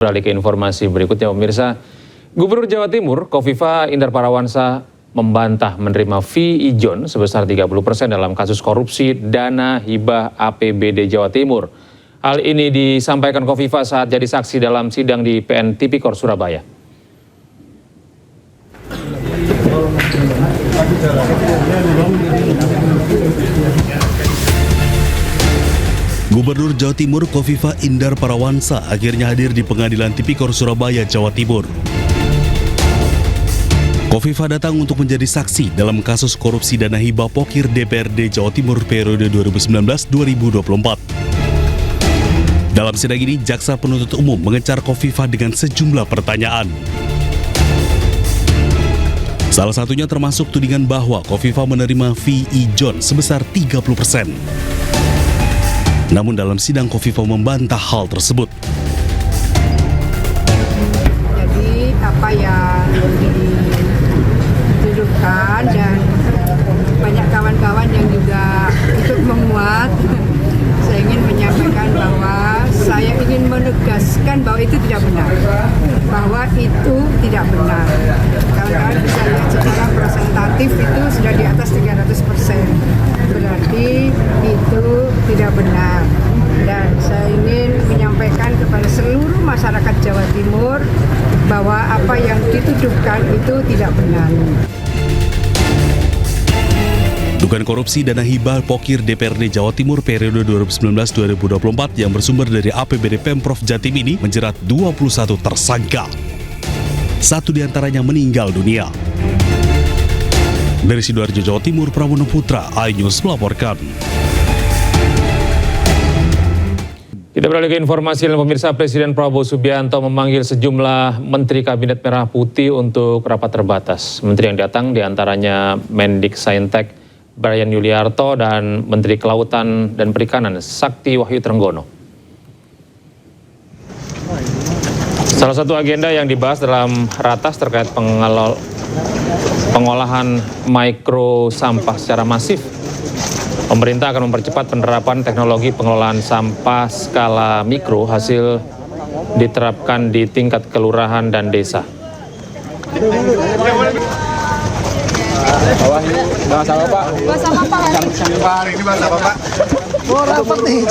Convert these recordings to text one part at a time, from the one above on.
Beralih ke informasi berikutnya, pemirsa. Gubernur Jawa Timur, Kofifa Indar Parawansa, membantah menerima fee ijon sebesar 30% dalam kasus korupsi dana hibah APBD Jawa Timur. Hal ini disampaikan Kofifa saat jadi saksi dalam sidang di PN Tipikor Surabaya. Gubernur Jawa Timur Kofifa Indar Parawansa akhirnya hadir di Pengadilan Tipikor Surabaya, Jawa Timur. Kofifa datang untuk menjadi saksi dalam kasus korupsi dana hibah Pokir DPRD Jawa Timur periode 2019-2024. Dalam sidang ini, Jaksa Penuntut Umum mengejar Kofifa dengan sejumlah pertanyaan. Salah satunya termasuk tudingan bahwa Kofifa menerima fee ijon sebesar 30%. Namun dalam sidang Kofifa membantah hal tersebut. Jadi apa yang dituduhkan dan banyak kawan-kawan yang juga ikut menguat, saya ingin menyampaikan bahwa saya ingin menegaskan bahwa itu tidak benar. Bahwa itu tidak benar. Kawan-kawan bisa lihat secara presentatif itu sudah di atas 300%. Berarti itu tidak benar. Dan saya ingin menyampaikan kepada seluruh masyarakat Jawa Timur bahwa apa yang dituduhkan itu tidak benar. Dugaan korupsi dana hibah Pokir DPRD Jawa Timur periode 2019-2024 yang bersumber dari APBD Pemprov Jatim ini menjerat 21 tersangka. Satu diantaranya meninggal dunia. Dari Sidoarjo, Jawa Timur, Prawono Putra, iNews melaporkan. Kita beralih ke informasi lain, pemirsa. Presiden Prabowo Subianto memanggil sejumlah Menteri Kabinet Merah Putih untuk rapat terbatas. Menteri yang datang diantaranya Mendiksaintek Brian Yuliarto dan Menteri Kelautan dan Perikanan Sakti Wahyu Trenggono. Salah satu agenda yang dibahas dalam ratas terkait pengolahan mikro sampah secara masif. Pemerintah akan mempercepat penerapan teknologi pengelolaan sampah skala mikro hasil diterapkan di tingkat kelurahan dan desa. Bahasa apa, Pak? Bahasa apa, Pak? Hari ini bahasa apa, Pak? Oh, rapat nih.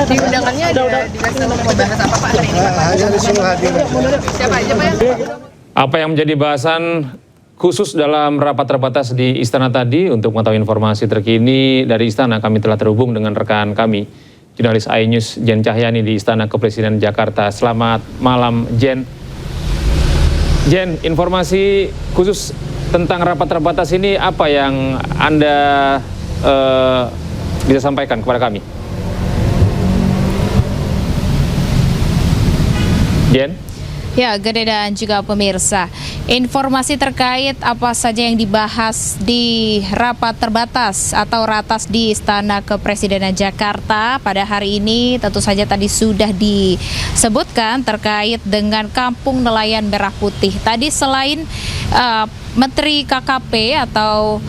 Di undangannya dikasih membahas apa, Pak, hari ini? Hanya disuruh hadir. Siapa aja, Pak, ya? Apa yang menjadi bahasan khusus dalam rapat terbatas di Istana tadi? Untuk mengetahui informasi terkini dari Istana, kami telah terhubung dengan rekan kami, jurnalis iNews Jen Cahyani di Istana Kepresidenan Jakarta. Selamat malam, Jen. Jen, informasi khusus tentang rapat terbatas ini apa yang Anda bisa sampaikan kepada kami? Jen? Ya, Gede dan juga pemirsa, informasi terkait apa saja yang dibahas di rapat terbatas atau ratas di Istana Kepresidenan Jakarta pada hari ini tentu saja tadi sudah disebutkan terkait dengan Kampung Nelayan Merah Putih. Tadi selain Menteri KKP atau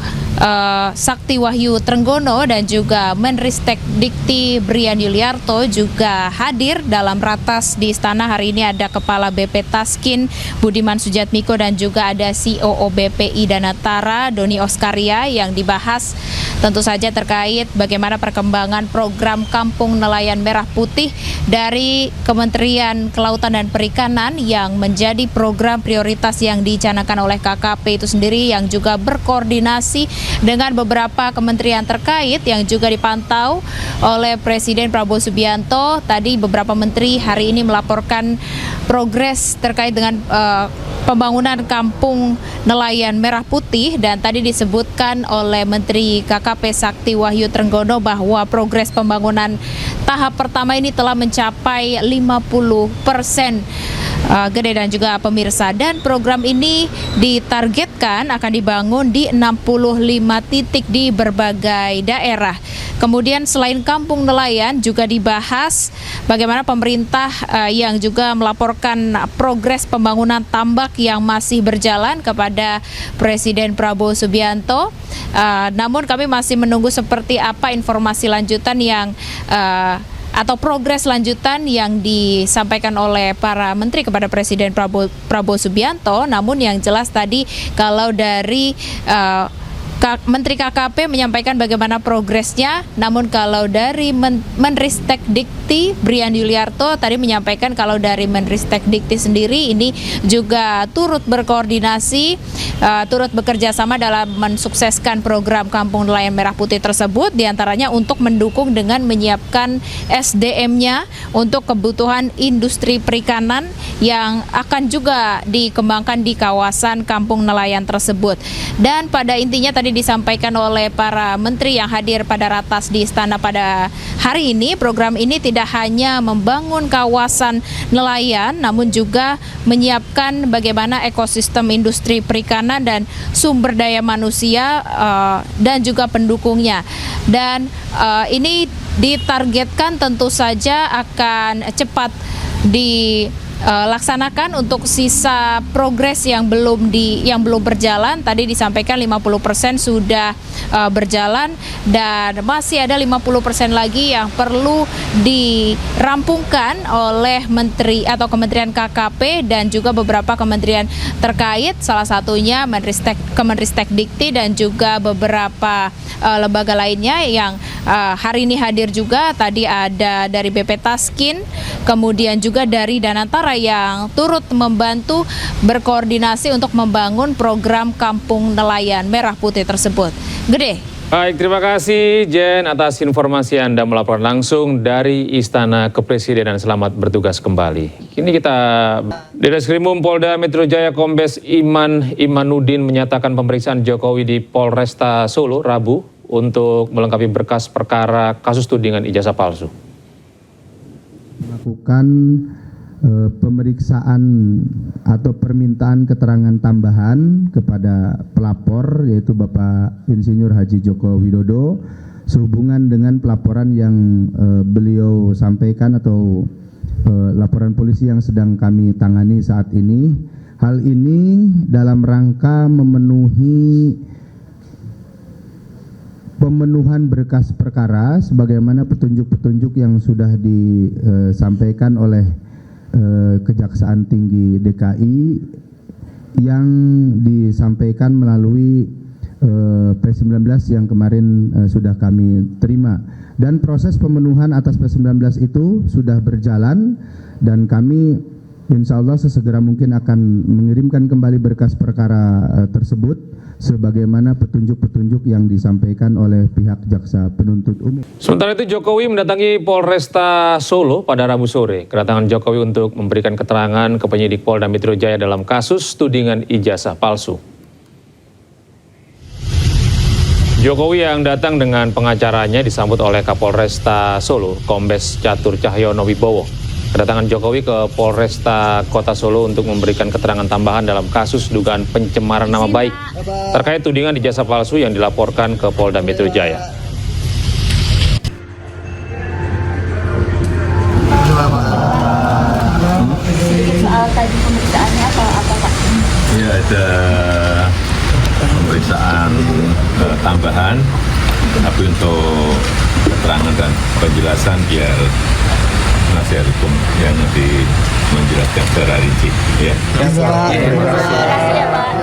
Sakti Wahyu Trenggono dan juga Menristek Dikti Brian Yuliarto juga hadir dalam ratas di Istana. Hari ini ada Kepala BP Taskin Budiman Sujatmiko dan juga ada COO BPI Danatara Doni Oskaria yang dibahas tentu saja terkait bagaimana perkembangan program Kampung Nelayan Merah Putih dari Kementerian Kelautan dan Perikanan yang menjadi program prioritas yang dicanangkan oleh KKP itu sendiri, yang juga berkoordinasi dengan beberapa kementerian terkait yang juga dipantau oleh Presiden Prabowo Subianto. Tadi beberapa menteri hari ini melaporkan progres terkait dengan pembangunan Kampung Nelayan Merah Putih, dan tadi disebutkan oleh Menteri KKP Sakti Wahyu Trenggono bahwa progres pembangunan tahap pertama ini telah mencapai 50% Gede dan juga pemirsa, dan program ini ditargetkan akan dibangun di 65 titik di berbagai daerah. Kemudian selain kampung nelayan juga dibahas bagaimana pemerintah yang juga melaporkan progres pembangunan tambak yang masih berjalan kepada Presiden Prabowo Subianto. Namun kami masih menunggu seperti apa informasi lanjutan yang atau progres lanjutan yang disampaikan oleh para menteri kepada Presiden Prabowo Subianto. Namun yang jelas tadi kalau dari Menteri KKP menyampaikan bagaimana progresnya, namun kalau dari Menristek Dikti Brian Yuliarto tadi menyampaikan kalau dari Menristek Dikti sendiri ini juga turut berkoordinasi, turut bekerja sama dalam mensukseskan program Kampung Nelayan Merah Putih tersebut, diantaranya untuk mendukung dengan menyiapkan SDM-nya untuk kebutuhan industri perikanan yang akan juga dikembangkan di kawasan Kampung Nelayan tersebut. Dan pada intinya tadi disampaikan oleh para menteri yang hadir pada ratas di istana pada hari ini, program ini tidak hanya membangun kawasan nelayan, namun juga menyiapkan bagaimana ekosistem industri perikanan dan sumber daya manusia dan juga pendukungnya. Dan ini ditargetkan tentu saja akan cepat dilaksanakan untuk sisa progres yang belum berjalan. Tadi disampaikan 50% sudah berjalan dan masih ada 50% lagi yang perlu dirampungkan oleh menteri atau Kementerian KKP dan juga beberapa kementerian terkait, salah satunya Kemenristek Dikti dan juga beberapa lembaga lainnya yang hari ini hadir juga. Tadi ada dari BP Taskin, kemudian juga dari Danantara yang turut membantu berkoordinasi untuk membangun program Kampung Nelayan Merah Putih tersebut. Gede. Baik, terima kasih Jen atas informasi Anda melaporkan langsung dari Istana Kepresidenan. Selamat bertugas kembali. Kini kita, Direskrimum Polda Metro Jaya Kombes Imanuddin menyatakan pemeriksaan Jokowi di Polresta Solo Rabu untuk melengkapi berkas perkara kasus tudingan ijazah palsu. Melakukan pemeriksaan atau permintaan keterangan tambahan kepada pelapor, yaitu Bapak Insinyur Haji Joko Widodo, sehubungan dengan pelaporan yang beliau sampaikan atau laporan polisi yang sedang kami tangani saat ini. Hal ini dalam rangka pemenuhan berkas perkara sebagaimana petunjuk-petunjuk yang sudah disampaikan oleh Kejaksaan Tinggi DKI yang disampaikan melalui P19 yang kemarin sudah kami terima, dan proses pemenuhan atas P19 itu sudah berjalan dan kami insya Allah sesegera mungkin akan mengirimkan kembali berkas perkara tersebut sebagaimana petunjuk-petunjuk yang disampaikan oleh pihak jaksa penuntut umum. Sementara itu Jokowi mendatangi Polresta Solo pada Rabu sore. Kedatangan Jokowi untuk memberikan keterangan ke penyidik Polda Metro Jaya dalam kasus tudingan ijazah palsu. Jokowi yang datang dengan pengacaranya disambut oleh Kapolresta Solo, Kombes Catur Cahyono Wibowo. Kedatangan Jokowi ke Polresta Kota Solo untuk memberikan keterangan tambahan dalam kasus dugaan pencemaran nama baik terkait tudingan ijazah palsu yang dilaporkan ke Polda Metro Jaya. Soal tadi pemeriksaannya apa Pak? Ya, ada pemeriksaan tambahan, tapi untuk keterangan dan penjelasan biar penasihat hukum yang nanti menjelaskan secara rinci. Ya. Terima kasih ya Pak.